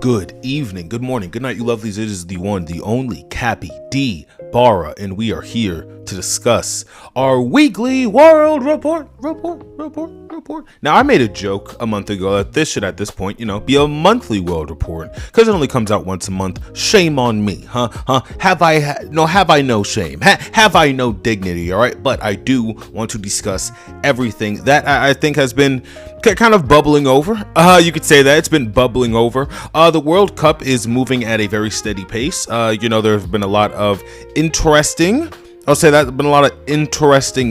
Good evening, good morning, good night, you lovelies. It is the one, the only Cappy D Barra, and we are here to discuss our weekly world report. Now, I made a joke a month ago that this should, at this point, be a monthly world report because it only comes out once a month. Shame on me, huh? Have I no shame? Have I no dignity? All right, but I do want to discuss everything that I think has been kind of bubbling over. You could say that it's been bubbling over. The World Cup is moving at a very steady pace. There have been a lot of interesting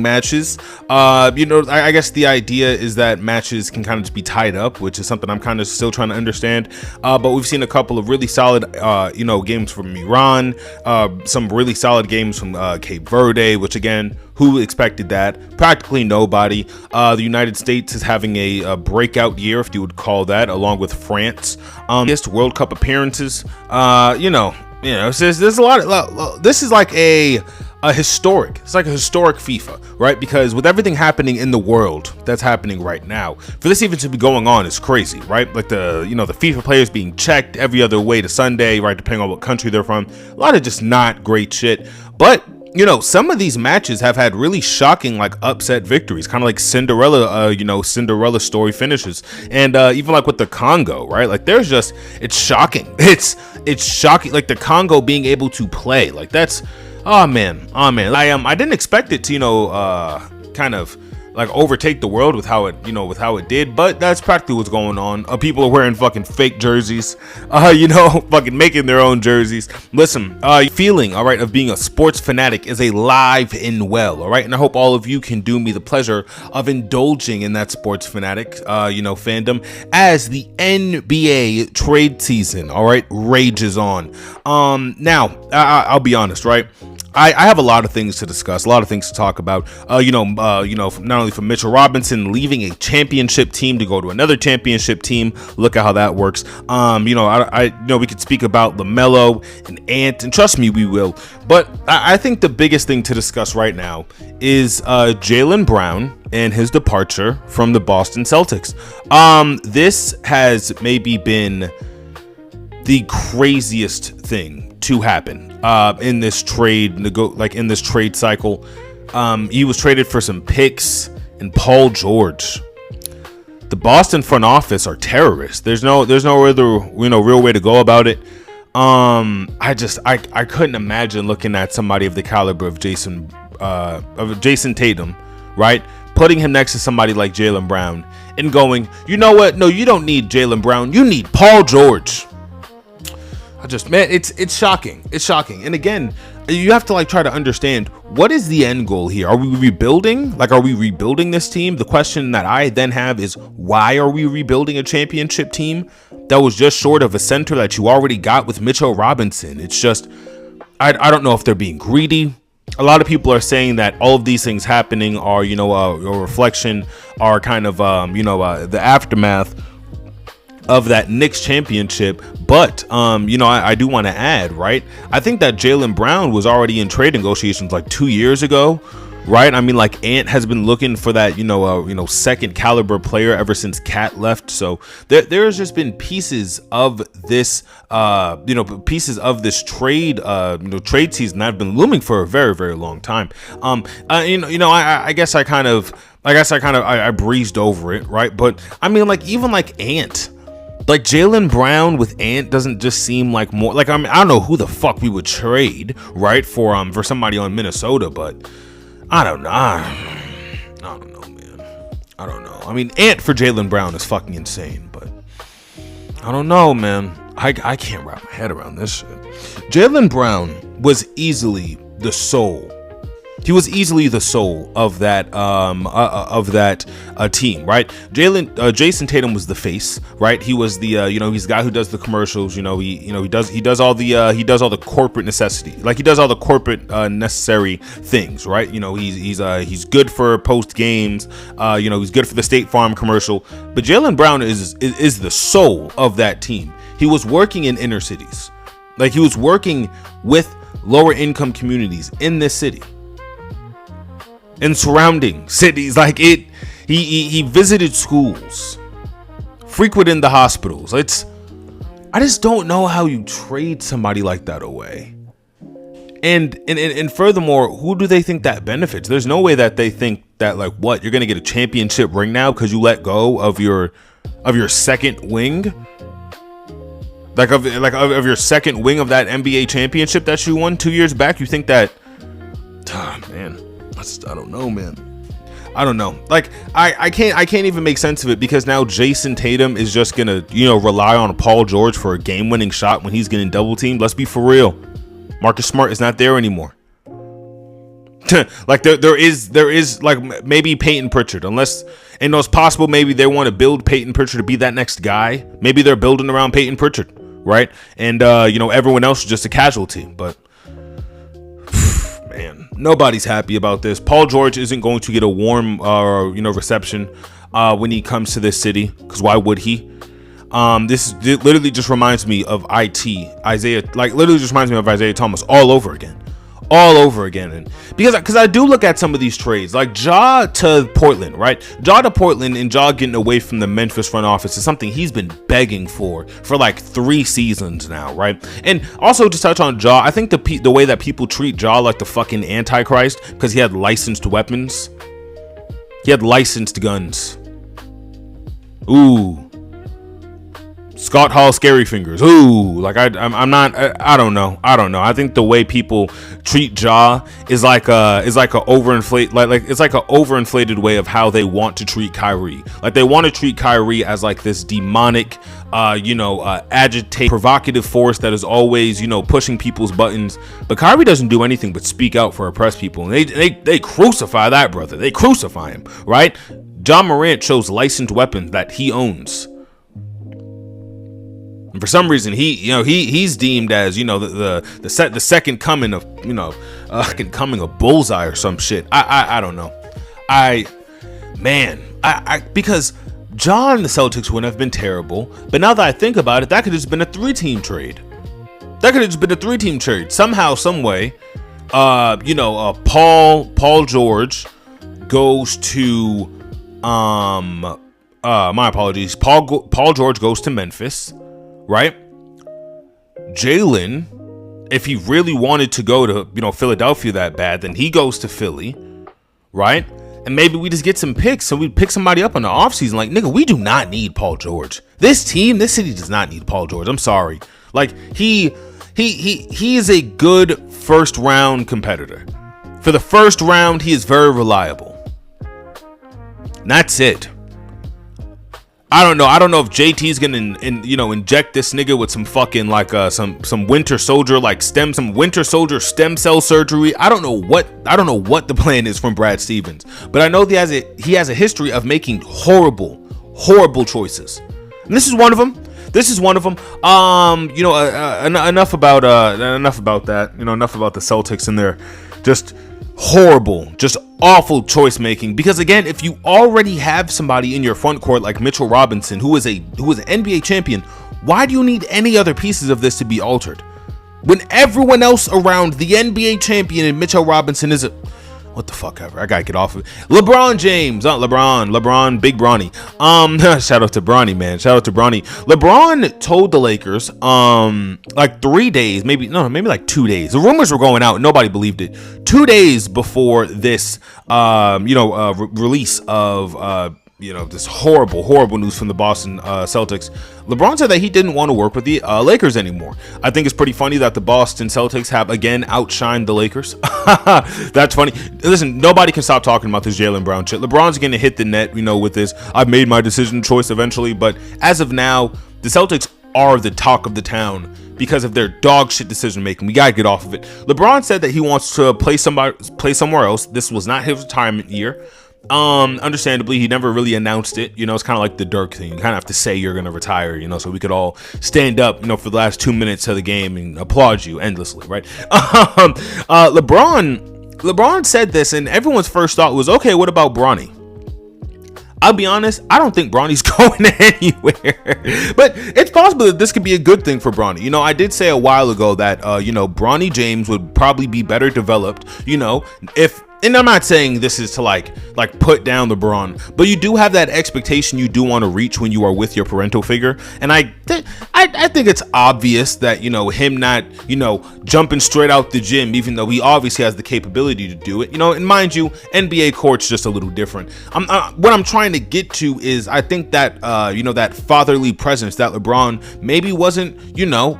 matches. I guess the idea is that matches can kind of just be tied up, which is something I'm kind of still trying to understand. But we've seen a couple of really solid, games from Iran, some really solid games from Cape Verde, which again, who expected that? Practically nobody. The United States is having a breakout year, if you would call that, along with France. World Cup appearances. There's a lot. This is like it's like a historic FIFA, right? Because with everything happening in the world that's happening right now, for this even to be going on is crazy, right? Like the FIFA players being checked every other way to Sunday, right? Depending on what country they're from. A lot of just not great shit. But some of these matches have had really shocking, like, upset victories, kind of like Cinderella story finishes. And even like with the Congo, right? Like it's shocking. It's shocking. Like the Congo being able to play, like that's, oh man. I didn't expect it to, kind of like overtake the world with how it did, but that's practically what's going on. People are wearing fucking fake jerseys, fucking making their own jerseys. Listen, feeling, all right, of being a sports fanatic is alive and well, all right, and I hope all of you can do me the pleasure of indulging in that sports fanatic, fandom as the NBA trade season, all right, rages on. Now, I'll be honest, right? I have a lot of things to discuss, a lot of things to talk about. Not only from Mitchell Robinson leaving a championship team to go to another championship team. Look at how that works. We could speak about LaMelo and Ant, and trust me, we will. But I think the biggest thing to discuss right now is Jaylen Brown and his departure from the Boston Celtics. This has maybe been the craziest thing to happen in this trade cycle. He was traded for some picks and Paul George. The Boston front office are terrorists. There's no other real way to go about it. I couldn't imagine looking at somebody of the caliber of Jason Tatum, right? Putting him next to somebody like Jaylen Brown and going, you know what? No, you don't need Jaylen Brown. You need Paul George. It's shocking. It's shocking. And again, you have to try to understand, what is the end goal here? Are we rebuilding? Are we rebuilding this team? The question that I then have is, why are we rebuilding a championship team that was just short of a center that you already got with Mitchell Robinson? It's just, I don't know if they're being greedy. A lot of people are saying that all of these things happening are, a reflection, are kind of, the aftermath of that Knicks championship. But I do want to add, right, I think that Jaylen Brown was already in trade negotiations 2 years ago, right? I mean, Ant has been looking for that second caliber player ever since Cat left. So there's just been pieces of this trade trade season that have been looming for a very, very long time. I guess I breezed over it, right? But I mean, even Ant. Jaylen Brown with Ant doesn't just seem more I don't know who the fuck we would trade, right, for somebody on Minnesota, but I don't know. I don't know, man. I don't know. I mean, Ant for Jaylen Brown is fucking insane, but I don't know, man. I can't wrap my head around this shit. Jaylen Brown was easily the soul. He was easily the soul of that team, right? Jason Tatum was the face, right? He was the he's the guy who does the commercials. He does all the corporate necessity, he does all the corporate necessary things, right? He's good for post games. He's good for the State Farm commercial. But Jaylen Brown is the soul of that team. He was working in inner cities, he was working with lower income communities in this city. In surrounding cities, he visited schools, frequented the hospitals. I just don't know how you trade somebody like that away. And furthermore, who do they think that benefits? There's no way that they think that, like, what, you're gonna get a championship ring now because you let go of your second wing, of your second wing of that NBA championship that you won 2 years back. You think that? Man, I don't know, man. I don't know. Like, I can't even make sense of it, because now Jason Tatum is just gonna, rely on Paul George for a game-winning shot when he's getting double teamed. Let's be for real. Marcus Smart is not there anymore. Like there is like maybe Peyton Pritchard, unless, and it's possible maybe they want to build Peyton Pritchard to be that next guy. Maybe they're building around Peyton Pritchard, right? And everyone else is just a casualty. But man, nobody's happy about this. Paul George isn't going to get a warm reception when he comes to this city, because why would he? This literally just reminds me of Isaiah Thomas all over again. And because I do look at some of these trades, like Ja to Portland, right? Ja to Portland and Ja getting away from the Memphis front office is something he's been begging for like 3 seasons now, right? And also to touch on Ja, I think the way that people treat Ja like the fucking Antichrist, because he had licensed weapons. He had licensed guns. Ooh. Scott Hall, scary fingers. Ooh, like I'm not. I don't know. I think the way people treat Ja is like a overinflated way of how they want to treat Kyrie. Like they want to treat Kyrie as like this demonic, agitated, provocative force that is always, pushing people's buttons. But Kyrie doesn't do anything but speak out for oppressed people, and they crucify that brother. They crucify him, right? Ja Morant chose licensed weapons that he owns. And for some reason, he's deemed as, the second coming of, Bullseye or some shit. I don't know. Because Ja and the Celtics wouldn't have been terrible, but now that I think about it, that could have just been a 3-team trade. Somehow, some way, Paul George goes to, my apologies. Paul George goes to Memphis. Right? Jalen, if he really wanted to go to, Philadelphia that bad, then he goes to Philly, right? And maybe we just get some picks, so we pick somebody up in the offseason. Like, nigga, we do not need Paul George. This city does not need Paul George. I'm sorry. Like, he is a good first round competitor. For the first round, he is very reliable. And that's it. I don't know if JT's gonna inject this nigga with some fucking some winter soldier stem cell surgery. I don't know what the plan is from Brad Stevens, but I know he has a history of making horrible choices, and this is one of them. Enough about that. Enough about the Celtics and their just horrible, just awful choice making. Because again, if you already have somebody in your front court like Mitchell Robinson, who is an NBA champion, why do you need any other pieces of this to be altered when everyone else around the NBA champion and Mitchell Robinson is what the fuck ever? I gotta get off of it. LeBron James, LeBron, Big Bronny. Shout out to Bronny, man. LeBron told the Lakers, like 3 days, maybe like 2 days. The rumors were going out, nobody believed it. 2 days before this, release of, this horrible news from the Boston Celtics, LeBron said that he didn't want to work with the Lakers anymore. I think it's pretty funny that the Boston Celtics have again outshined the Lakers. That's funny. Listen, nobody can stop talking about this Jaylen Brown shit. LeBron's going to hit the net, with this. I've made my decision choice eventually, but as of now, the Celtics are the talk of the town because of their dog shit decision making. We gotta get off of it. LeBron said that he wants to play somewhere else. This was not his retirement year. Understandably, he never really announced it. It's kind of like the Dirk thing. You kind of have to say you're going to retire, so we could all stand up, for the last 2 minutes of the game and applaud you endlessly, right? LeBron said this, and everyone's first thought was, okay, what about Bronny? I'll be honest, I don't think Bronny's going anywhere. But it's possible that this could be a good thing for Bronny. I did say a while ago that, Bronny James would probably be better developed, and I'm not saying this is to like put down LeBron, but you do have that expectation you do want to reach when you are with your parental figure. And I think it's obvious that, you know, him not, you know, jumping straight out the gym, even though he obviously has the capability to do it, you know. And mind you, NBA court's just a little different. What I'm trying to get to is, I think that you know, that fatherly presence that LeBron maybe wasn't, you know,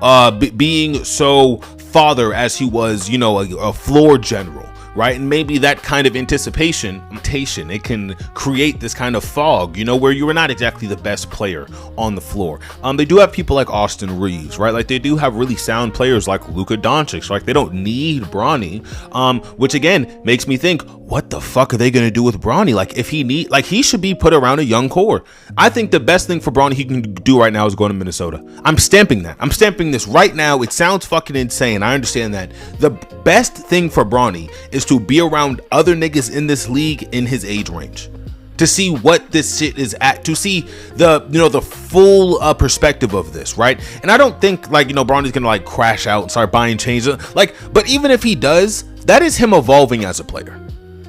being so father as he was, you know, a floor general, right? And maybe that kind of anticipation, it can create this kind of fog, you know, where you are not exactly the best player on the floor. They do have people like Austin Reeves, right? Like, they do have really sound players like Luka Doncic. Like, they don't need Bronny, which again makes me think, what the fuck are they gonna do with Bronny? Like, if he should be put around a young core. I think the best thing for Bronny he can do right now is going to Minnesota. I'm stamping that. I'm stamping this right now. It sounds fucking insane. I understand that. The best thing for Bronny is to be around other niggas in this league in his age range, to see what this shit is at, to see the, you know, the full perspective of this, right? And I don't think, like, you know, Bronny's gonna like crash out and start buying chains, like, but even if he does, that is him evolving as a player.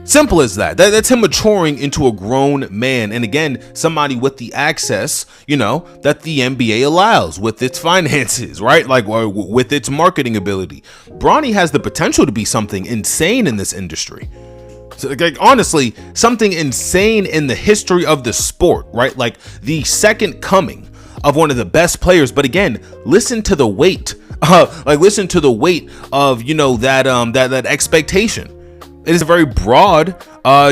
Simple as that. That's him maturing into a grown man, and again, somebody with the access, you know, that the NBA allows with its finances, right? Like, with its marketing ability. Bronny has the potential to be something insane in this industry. So, like, honestly, something insane in the history of the sport, right? Like, the second coming of one of the best players. But again, listen to the weight. Listen to the weight of, you know, that expectation. It is a very broad,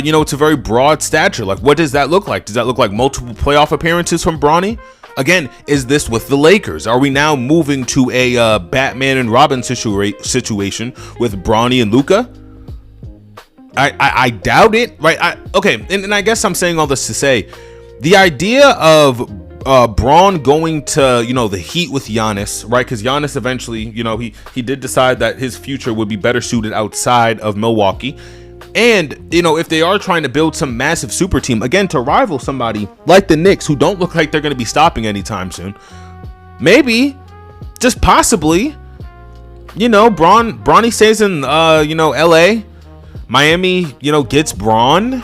you know, it's a very broad stature. Like, what does that look like? Does that look like multiple playoff appearances from Bronny? Again, is this with the Lakers? Are we now moving to a Batman and Robin situation with Bronny and Luka? I doubt it, right? Okay, and I guess I'm saying all this to say, the idea of Braun going to, you know, the Heat with Giannis, right? Because Giannis eventually, you know, he did decide that his future would be better suited outside of Milwaukee. And, you know, if they are trying to build some massive super team, again, to rival somebody like the Knicks, who don't look like they're going to be stopping anytime soon, maybe, just possibly, you know, Bronny stays in, you know, LA, Miami, you know, gets Braun.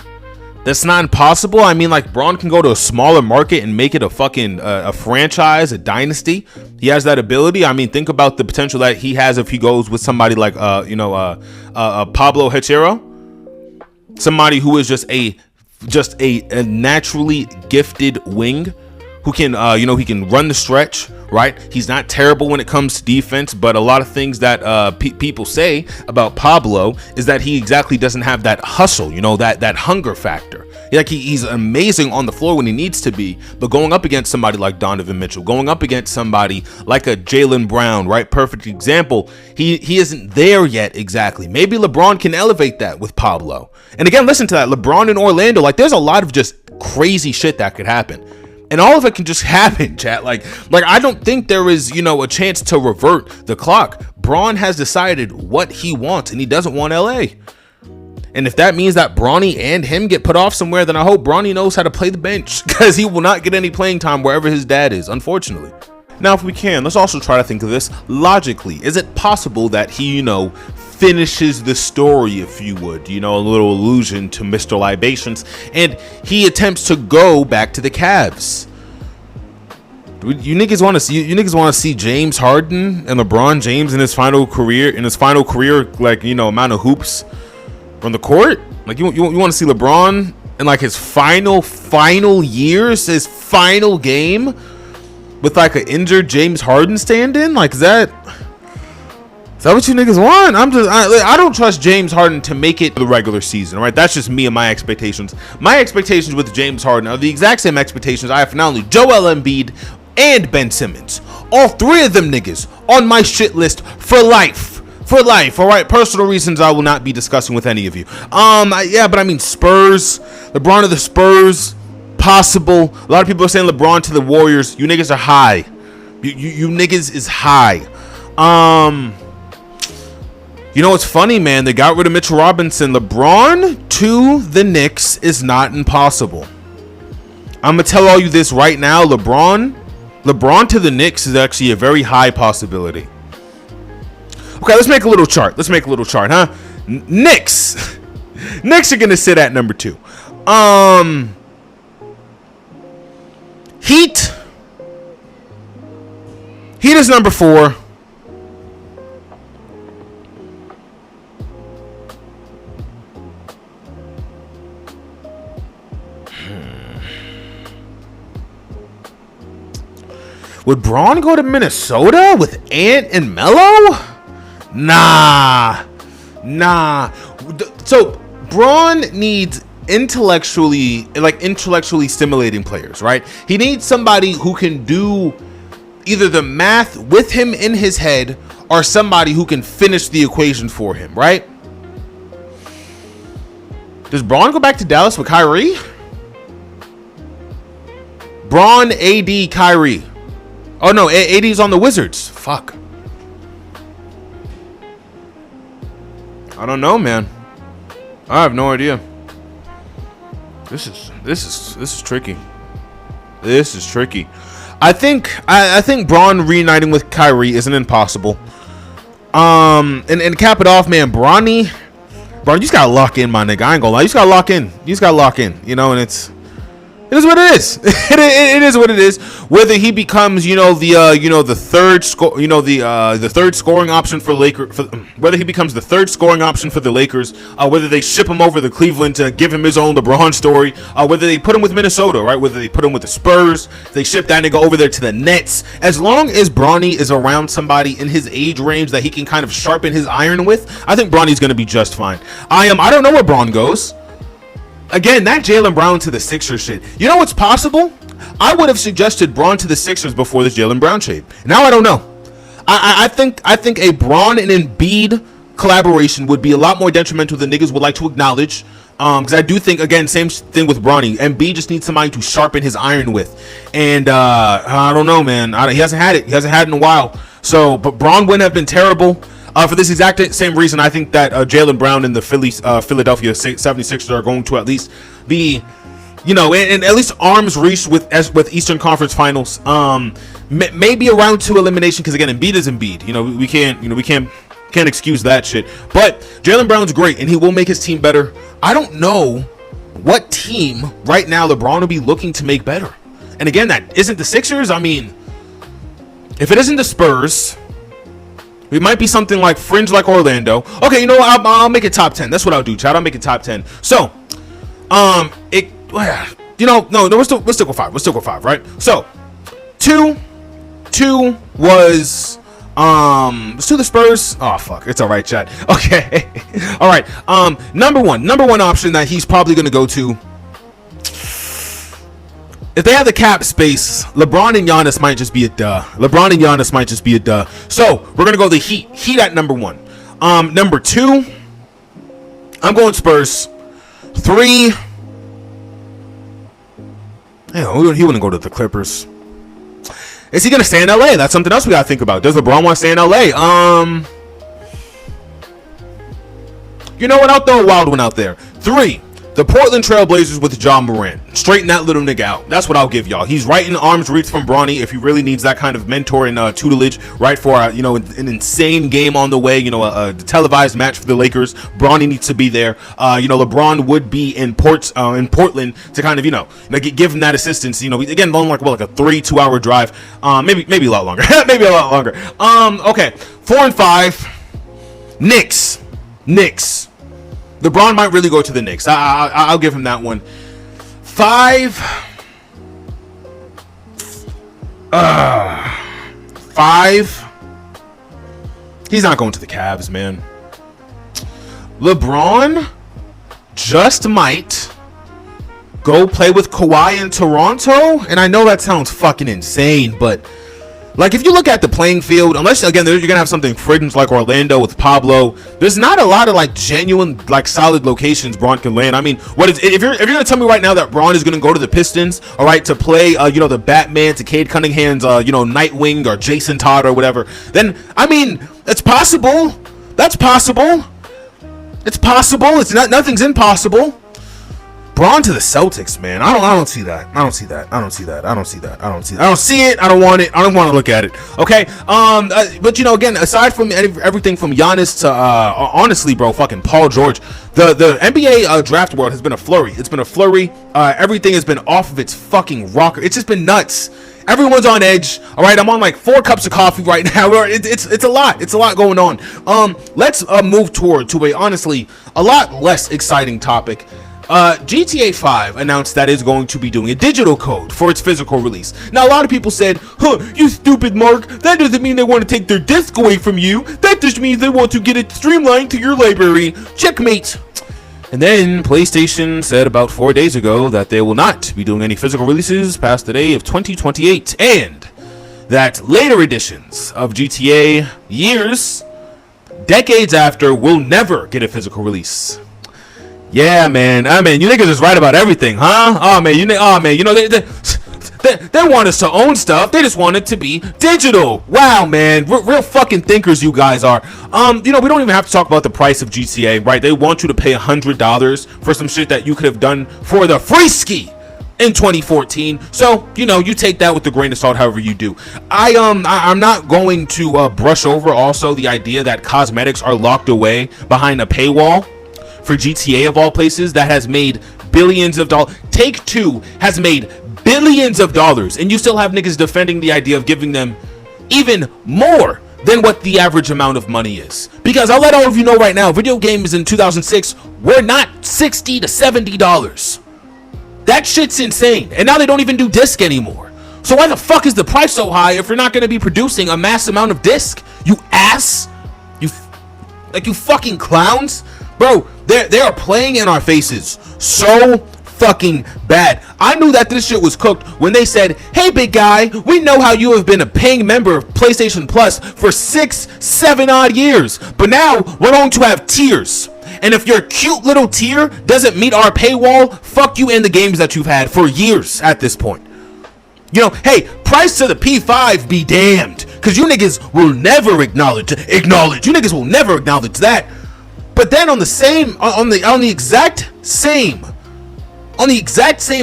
That's not impossible. I mean, like, Braun can go to a smaller market and make it a fucking a franchise, a dynasty. He has that ability. I mean, think about the potential that he has if he goes with somebody like you know, Pablo Hechero, somebody who is just a naturally gifted wing, who can you know, he can run the stretch, right? He's not terrible when it comes to defense, but a lot of things that people say about Pablo is that he exactly doesn't have that hustle, you know, that hunger factor. Like, he's amazing on the floor when he needs to be, but going up against somebody like Donovan Mitchell, going up against somebody like a Jaylen Brown, right? Perfect example. He isn't there yet exactly. Maybe LeBron can elevate that with Pablo. And again, listen to that. LeBron in Orlando, like, there's a lot of just crazy shit that could happen. And all of it can just happen, chat. Like I don't think there is, you know, a chance to revert the clock. Braun has decided what he wants, and he doesn't want LA. And if that means that Bronny and him get put off somewhere, then I hope Bronny knows how to play the bench, because he will not get any playing time wherever his dad is, unfortunately. Now, if we can, let's also try to think of this logically. Is it possible that he, you know, finishes the story, if you would, you know, a little allusion to Mr. Libations, and he attempts to go back to the Cavs? You niggas want to see James Harden and LeBron James in his final career, like, you know, amount of hoops from the court? Like, you want to see LeBron in like his final years, his final game, with like an injured James Harden stand-in? Like, is that what you niggas want? I don't trust James Harden to make it the regular season, right? That's just me and my expectations. My expectations with James Harden are the exact same expectations I have for not only Joel Embiid and Ben Simmons. All three of them niggas on my shit list for life. For life, all right? Personal reasons I will not be discussing with any of you. Yeah, but I mean, Spurs, LeBron to the Spurs, possible. A lot of people are saying LeBron to the Warriors. You niggas are high. You niggas is high. You know what's funny, man? They got rid of Mitchell Robinson. LeBron to the Knicks is not impossible. I'm gonna tell all you this right now. LeBron to the Knicks is actually a very high possibility. Okay, let's make a little chart. Huh? Knicks. Knicks are gonna sit at number 2. Heat. Heat is number 4. Would Braun go to Minnesota with Ant and Melo? Nah. So Braun needs intellectually stimulating players, right? He needs somebody who can do either the math with him in his head or somebody who can finish the equation for him, right? Does Braun go back to Dallas with Kyrie? Braun, AD, Kyrie. Oh no, AD's on the Wizards. Fuck. I don't know, man. I have no idea. This is tricky. This is tricky. I think Braun reuniting with Kyrie isn't impossible. And cap it off, man. Bronny, you just gotta lock in, my nigga. I ain't gonna lie. You just gotta lock in. You know, and it is what it is. It is what it is. Whether he becomes, the third scoring option for whether he becomes the third scoring option for the Lakers, whether they ship him over to Cleveland to give him his own LeBron story, whether they put him with Minnesota, right? Whether they put him with the Spurs, they ship that nigga over there to the Nets. As long as Bronny is around somebody in his age range that he can kind of sharpen his iron with, I think Bronny's gonna be just fine. I don't know where Braun goes. Again, that Jaylen Brown to the Sixers shit. You know what's possible? I would have suggested Braun to the Sixers before this Jaylen Brown shade. Now I don't know. I think a Braun and Embiid collaboration would be a lot more detrimental than niggas would like to acknowledge. Because I do think, again, same thing with Bronny. Embiid just needs somebody to sharpen his iron with. And I don't know, man. He hasn't had it. He hasn't had it in a while. So, but Braun wouldn't have been terrible. For this exact same reason, I think that Jaylen Brown and the Philadelphia 76ers are going to at least be, and at least arms reach with Eastern Conference Finals. Maybe a round 2 elimination, because again, Embiid is Embiid. We can't excuse that shit. But Jaylen Brown's great, and he will make his team better. I don't know what team right now LeBron will be looking to make better. And again, that isn't the Sixers. I mean, if it isn't the Spurs, it might be something like fringe like Orlando. Okay, you know what? I'll make it top 10. That's what I'll do, Chad. I'll make it top 10. So, no, we'll still go 5. We'll still go 5, right? So, 2 was let's do the Spurs. Oh fuck, it's all right, Chad. Okay, all right. Number one option that he's probably gonna go to. If they have the cap space, LeBron and Giannis might just be a duh. So we're gonna go the Heat. Heat at number 1. Number 2, I'm going Spurs. 3, he wouldn't go to the Clippers. Is he gonna stay in LA? That's something else we gotta think about. Does LeBron want to stay in LA? You know what? I'll throw a wild one out there. 3. The Portland Trailblazers with Ja Morant. Straighten that little nigga out. That's what I'll give y'all. He's right in arm's reach from Bronny if he really needs that kind of mentor and tutelage, right, for an insane game on the way, a televised match for the Lakers. Bronny needs to be there. LeBron would be in Portland to kind of, give him that assistance. Again, long like a 3-2 hour drive. Maybe a lot longer. Maybe a lot longer. Okay. 4 and 5. Knicks. LeBron might really go to the Knicks. I'll give him that one. 5. 5. He's not going to the Cavs, man. LeBron just might go play with Kawhi in Toronto. And I know that sounds fucking insane, but if you look at the playing field, unless, again, you're going to have something fringe like Orlando with Pablo, there's not a lot of, genuine, solid locations Braun can land. I mean, if you're going to tell me right now that Braun is going to go to the Pistons, all right, to play, the Batman to Cade Cunningham's, Nightwing or Jason Todd or whatever, then, I mean, it's possible. That's possible. It's possible. Nothing's impossible. LeBron to the Celtics, man. I don't see that. I don't see that. I don't see that. I don't see that. I don't see that. I don't see it. I don't want it. I don't want to look at it. Okay. But you know, again, aside from everything from Giannis to honestly, bro, fucking Paul George, the NBA draft world has been a flurry. It's been a flurry. Everything has been off of its fucking rocker. It's just been nuts. Everyone's on edge. All right, I'm on like 4 cups of coffee right now. It's a lot. It's a lot going on. Let's move to a honestly a lot less exciting topic. GTA 5 announced that it's going to be doing a digital code for its physical release. Now, a lot of people said, "Huh, you stupid Mark. That doesn't mean they want to take their disc away from you. That just means they want to get it streamlined to your library." Checkmate. And then PlayStation said about 4 days ago that they will not be doing any physical releases past the day of 2028, and that later editions of GTA, decades after, will never get a physical release. Yeah, man. I mean, you niggas is right about everything, huh? Oh man, you know they want us to own stuff. They just want it to be digital. Wow, man. Real fucking thinkers you guys are. You know, we don't even have to talk about the price of GTA, right? They want you to pay $100 for some shit that you could have done for the free ski in 2014. So, you know, you take that with a grain of salt however you do. I'm not going to brush over also the idea that cosmetics are locked away behind a paywall for GTA of all places that has made billions of dollars. Take-Two has made billions of dollars, and you still have niggas defending the idea of giving them even more than what the average amount of money is. Because I'll let all of you know right now, video games in 2006 were not $60 to $70. That shit's insane. And now they don't even do disc anymore. So why the fuck is the price so high if you're not going to be producing a mass amount of disc? You ass. You fucking clowns. Bro, they are playing in our faces so fucking bad. I knew that this shit was cooked when they said, "Hey big guy, we know how you have been a paying member of PlayStation Plus for 6-7 odd years, but now we're going to have tiers. And if your cute little tier doesn't meet our paywall, fuck you in the games that you've had for years at this point." You know, hey, price to the P5 be damned, because you niggas will never acknowledge. You niggas will never acknowledge that. But then on the exact same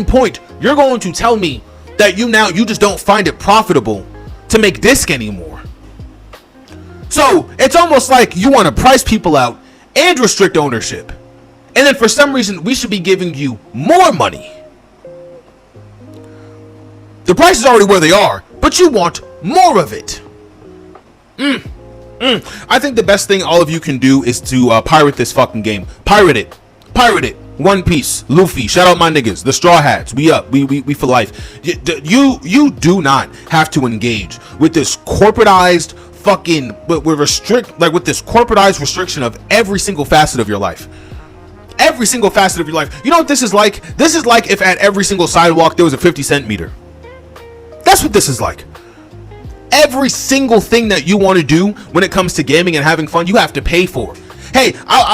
point, you're going to tell me that you just don't find it profitable to make disc anymore. So it's almost like you want to price people out and restrict ownership, and then for some reason we should be giving you more money. The price is already where they are, but you want more of it. I think the best thing all of you can do is to pirate this fucking game. Pirate it. One Piece, Luffy, shout out my niggas, the Straw Hats, we up, we for life. You do not have to engage with this corporatized fucking, with this corporatized restriction of every single facet of your life. Every single facet of your life. You know what this is like? This is like if at every single sidewalk there was a 50-cent meter. That's what this is like. Every single thing that you want to do when it comes to gaming and having fun, you have to pay for. Hey,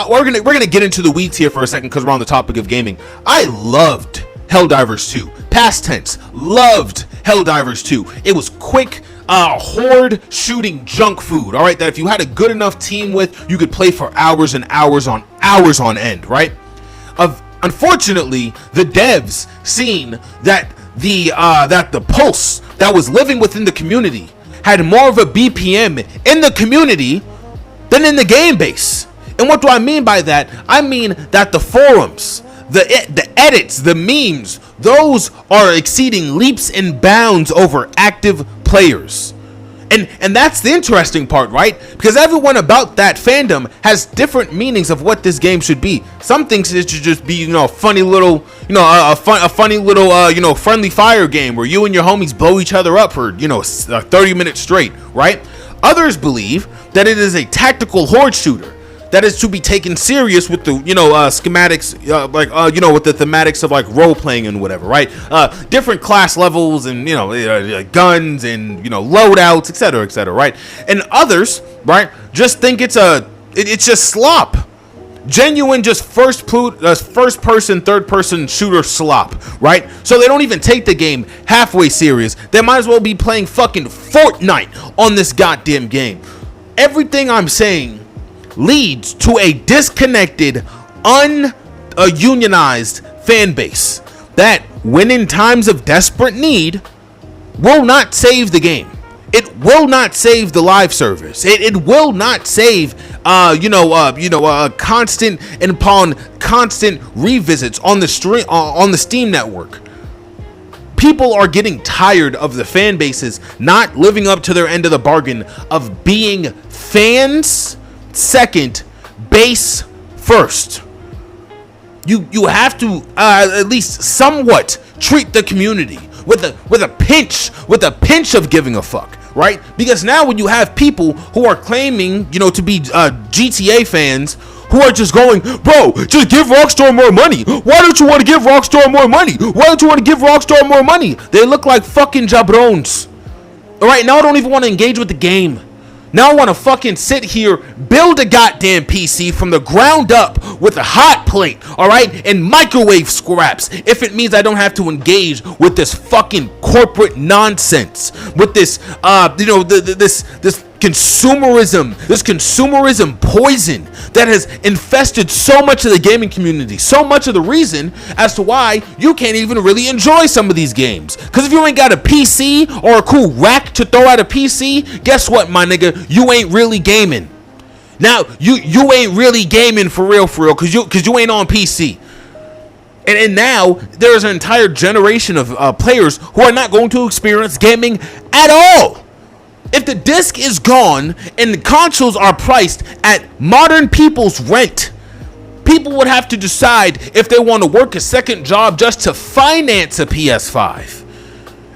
we're gonna get into the weeds here for a second because we're on the topic of gaming. I loved Helldivers 2. Past tense, loved Helldivers 2. It was quick, horde shooting junk food. All right, that if you had a good enough team with, you could play for hours and hours on end. Right? Unfortunately, the devs seen that the pulse that was living within the community had more of a BPM in the community than in the game base. And what do I mean by that? I mean that the forums, the edits, the memes, those are exceeding leaps and bounds over active players. And that's the interesting part, right? Because everyone about that fandom has different meanings of what this game should be. Some things it should just be, a funny little, a funny little, friendly fire game where you and your homies blow each other up for, 30 minutes straight, right? Others believe that it is a tactical horde shooter that is to be taken serious with the, schematics, with the thematics of like role playing and whatever, right? Different class levels and, guns and, loadouts, etc., right? And others, right, just think it's just slop. Genuine, just first person, third person shooter slop, right? So they don't even take the game halfway serious. They might as well be playing fucking Fortnite on this goddamn game. Everything I'm saying leads to a disconnected, a unionized fan base that, when in times of desperate need, will not save the game. It will not save the live service. It will not save, constant and upon constant revisits on the stream on the Steam network. People are getting tired of the fan bases not living up to their end of the bargain of being fans second, base first. You have to at least somewhat treat the community with a pinch of giving a fuck, right? Because now when you have people who are claiming, to be GTA fans, who are just going, bro, just give Rockstar more money. Why don't you want to give Rockstar more money? Why don't you want to give Rockstar more money? They look like fucking jabrones. All right, now I don't even want to engage with the game. Now I want to fucking sit here, build a goddamn PC from the ground up with a hot plate, all right, and microwave scraps, if it means I don't have to engage with this fucking corporate nonsense, with this, this consumerism poison that has infested so much of the gaming community, so much of the reason as to why you can't even really enjoy some of these games. Because if you ain't got a PC or a cool rack to throw at a PC, guess what, my nigga, you ain't really gaming. Now you ain't really gaming for real, because you ain't on PC. And now there's an entire generation of players who are not going to experience gaming at all. If the disc is gone and the consoles are priced at modern people's rent, people would have to decide if they want to work a second job just to finance a PS5.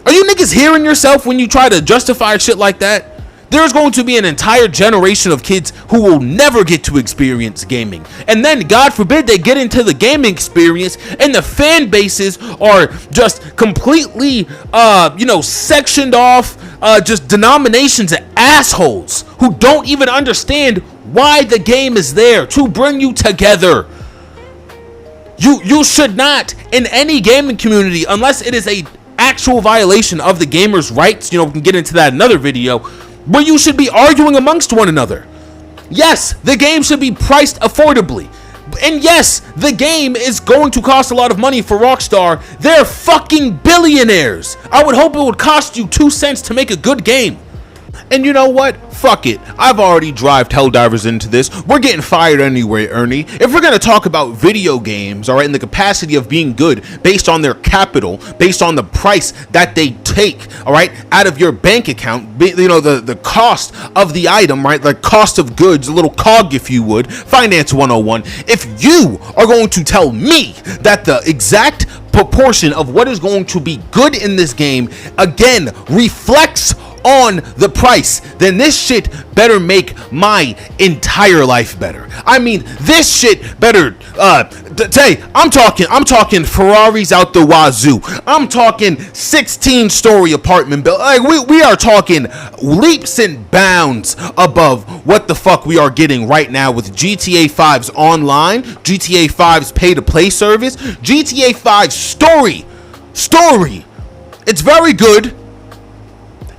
Are you niggas hearing yourself when you try to justify shit like that? There's going to be an entire generation of kids who will never get to experience gaming. And then, God forbid, they get into the gaming experience and the fan bases are just completely, sectioned off, just denominations of assholes who don't even understand why the game is there, to bring you together. You should not, in any gaming community, unless it is a actual violation of the gamer's rights, we can get into that in another video, where you should be arguing amongst one another. Yes, the game should be priced affordably. And yes, the game is going to cost a lot of money for Rockstar. They're fucking billionaires. I would hope it would cost you 2 cents to make a good game. And you know what? Fuck it. I've already drived Helldivers into this. We're getting fired anyway, Ernie. If we're going to talk about video games, all right, and the capacity of being good based on their capital, based on the price that they take, all right, out of your bank account, the cost of the item, right, the cost of goods, a little cog, if you would, Finance 101. If you are going to tell me that the exact proportion of what is going to be good in this game, again, reflects on the price, then this shit better make my entire life better. I mean, this shit better I'm talking Ferraris out the wazoo. I'm talking 16-story apartment build. Like we are talking leaps and bounds above what the fuck we are getting right now with GTA 5's online, GTA 5's pay to play service, GTA 5 story. It's very good.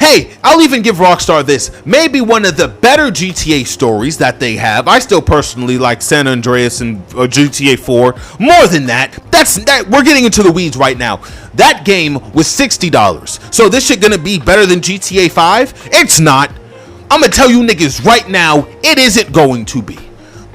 Hey, I'll even give Rockstar this. Maybe one of the better GTA stories that they have. I still personally like San Andreas and GTA 4 more than that. We're getting into the weeds right now. That game was $60. So this shit gonna be better than GTA 5? It's not. I'm gonna tell you niggas right now, it isn't going to be.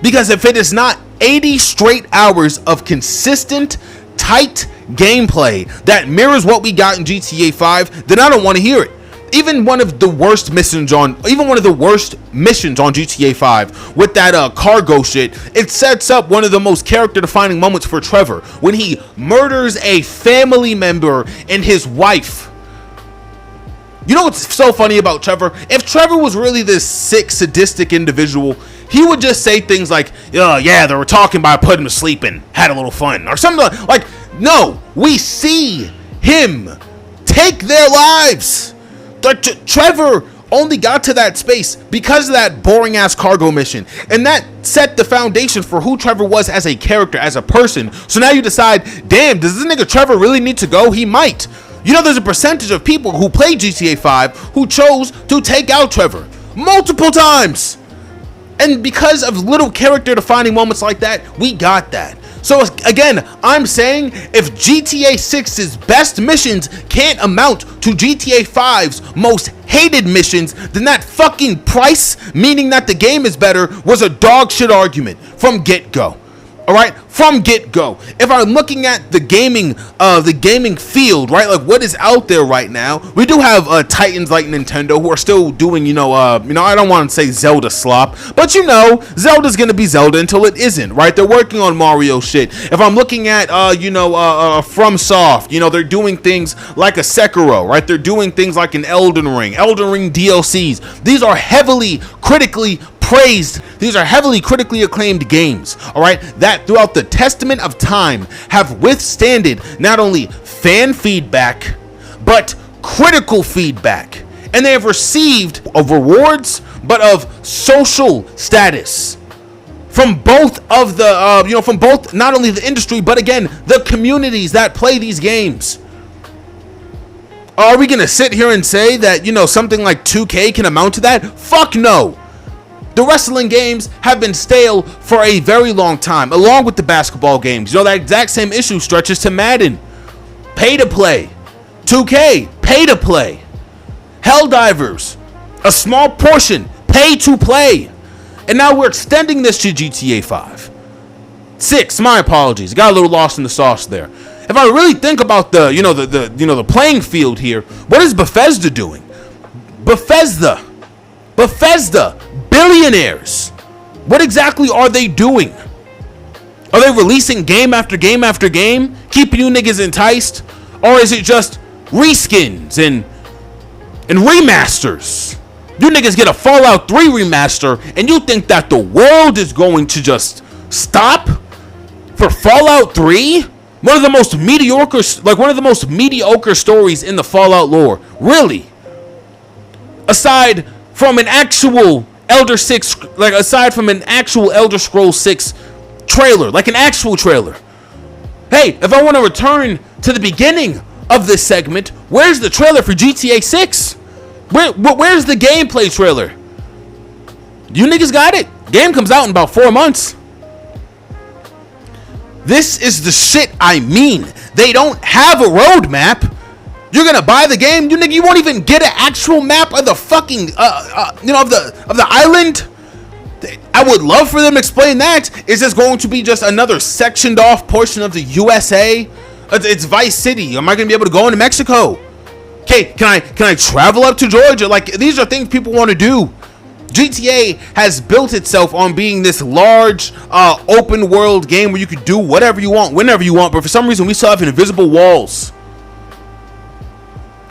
Because if it is not 80 straight hours of consistent, tight gameplay that mirrors what we got in GTA 5, then I don't want to hear it. Even one of the worst missions on GTA 5 with that cargo shit, it sets up one of the most character defining moments for Trevor when he murders a family member and his wife. You know what's so funny about Trevor? If Trevor was really this sick, sadistic individual, he would just say things like, yeah, they were talking about putting him to sleep and had a little fun or something like. No, we see him take their lives. Trevor only got to that space because of that boring ass cargo mission, and that set the foundation for who Trevor was as a character, as a person. So now you decide, damn, does this nigga Trevor really need to go? He might. There's a percentage of people who play GTA 5 who chose to take out Trevor multiple times, and because of little character defining moments like that, we got that. So again, I'm saying if GTA 6's best missions can't amount to GTA 5's most hated missions, then that fucking price, meaning that the game is better, was a dog shit argument from get-go. All right, from get-go. If I'm looking at the gaming field, right, like what is out there right now, we do have titans like Nintendo who are still doing, I don't want to say Zelda slop, but Zelda's gonna be Zelda until it isn't, right? They're working on Mario shit. If I'm looking at, FromSoft, they're doing things like a Sekiro, right? They're doing things like an Elden Ring DLCs. These are heavily critically praised. These are heavily critically acclaimed games, all right, that throughout the testament of time have withstanded not only fan feedback but critical feedback, and they have received of rewards but of social status from both of the from both, not only the industry but again the communities that play these games. Are we gonna sit here and say that something like 2K can amount to that? Fuck no. The wrestling games have been stale for a very long time, along with the basketball games. That exact same issue stretches to Madden. Pay to play. 2K, pay to play. Helldivers, a small portion, pay to play. And now we're extending this to GTA 5. 6, my apologies. Got a little lost in the sauce there. If I really think about the playing field here, what is Bethesda doing? Bethesda, billionaires. What exactly are they doing? Are they releasing game after game after game, keeping you niggas enticed? Or is it just reskins and remasters? You niggas get a Fallout 3 remaster and you think that the world is going to just stop for Fallout 3? One of the most mediocre stories in the Fallout lore. Really? Aside from an actual Elder Scrolls 6 trailer, like an actual trailer. Hey, if I want to return to the beginning of this segment, where's the trailer for GTA 6? Where's the gameplay trailer? You niggas got it. Game comes out in about 4 months. This is the shit I mean. They don't have a roadmap. You're gonna buy the game, you won't even get an actual map of the fucking, of the island. I would love for them to explain that. Is this going to be just another sectioned off portion of the USA? It's Vice City. Am I gonna be able to go into Mexico? Okay, can I travel up to Georgia? Like, these are things people want to do. GTA has built itself on being this large, open world game where you could do whatever you want, whenever you want. But for some reason, we still have invisible walls.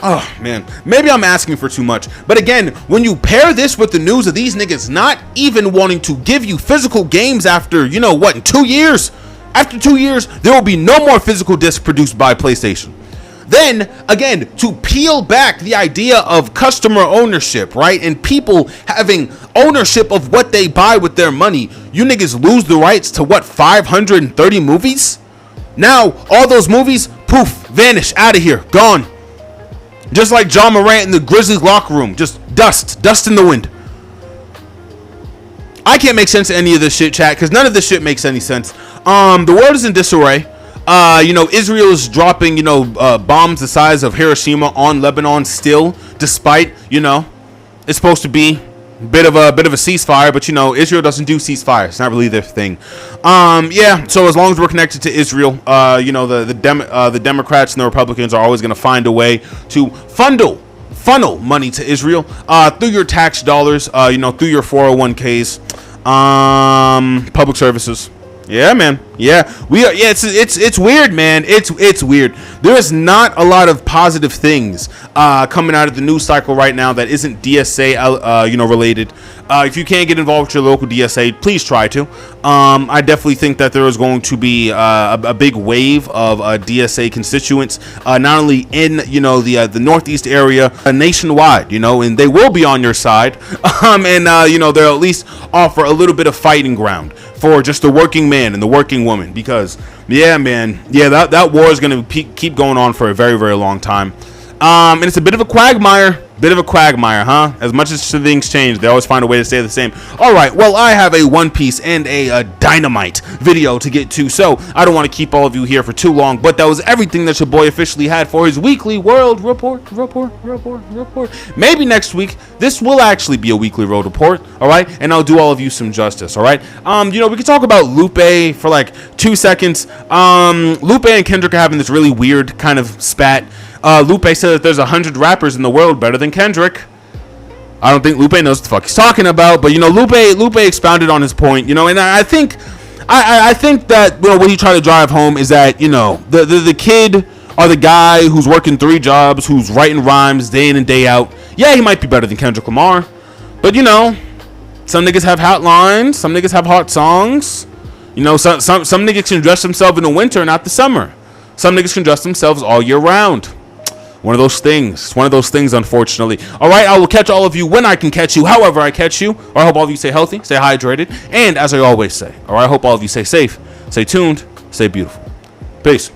Oh, man. Maybe I'm asking for too much. But again, when you pair this with the news of these niggas not even wanting to give you physical games after, in 2 years? After 2 years, there will be no more physical discs produced by PlayStation. Then, again, to peel back the idea of customer ownership, right? And people having ownership of what they buy with their money. You niggas lose the rights to, 530 movies? Now, all those movies, poof, vanish, out of here, gone. Just like John Morant in the Grizzlies locker room. Just dust in the wind. I can't make sense of any of this shit, chat, because none of this shit makes any sense. The world is in disarray. Israel is dropping, bombs the size of Hiroshima on Lebanon still, despite, it's supposed to be a bit of a ceasefire, but Israel doesn't do ceasefire. It's not really their thing. So as long as we're connected to Israel, the Democrats and the Republicans are always going to find a way to funnel money to Israel through your tax dollars, through your 401ks, public services. Yeah, man. Yeah, we are. Yeah, it's weird, man. It's weird. There is not a lot of positive things coming out of the news cycle right now that isn't DSA, related. If you can't get involved with your local DSA, please try to. I definitely think that there is going to be a big wave of DSA constituents, not only in the Northeast area, nationwide. And they will be on your side, and they'll at least offer a little bit of fighting ground for just the working man and the working woman, because that war is going to keep going on for a very, very long time, and it's a bit of a quagmire. Bit of a quagmire, huh? As much as things change, they always find a way to stay the same. All right, well, I have a One Piece and a Dynamite video to get to, so I don't want to keep all of you here for too long, but that was everything that your boy officially had for his weekly world report. Maybe next week, this will actually be a weekly road report, all right? And I'll do all of you some justice, all right? You know, we could talk about Lupe for like 2 seconds. Lupe and Kendrick are having this really weird kind of spat. Lupe said that there's 100 rappers in the world better than Kendrick. I don't think Lupe knows what the fuck he's talking about, but you know, Lupe expounded on his point, you know, and I think that, you know, what he tried to drive home is that, you know, the kid or the guy who's working 3 jobs, who's writing rhymes day in and day out. Yeah, he might be better than Kendrick Lamar, but you know, some niggas have hot lines, some niggas have hot songs. You know, some niggas can dress themselves in the winter, not the summer. Some niggas can dress themselves all year round. One of those things. It's one of those things, unfortunately. All right, I will catch all of you when I can catch you, however I catch you. Or I hope all of you stay healthy, stay hydrated, and as I always say, all right, I hope all of you stay safe, stay tuned, stay beautiful. Peace.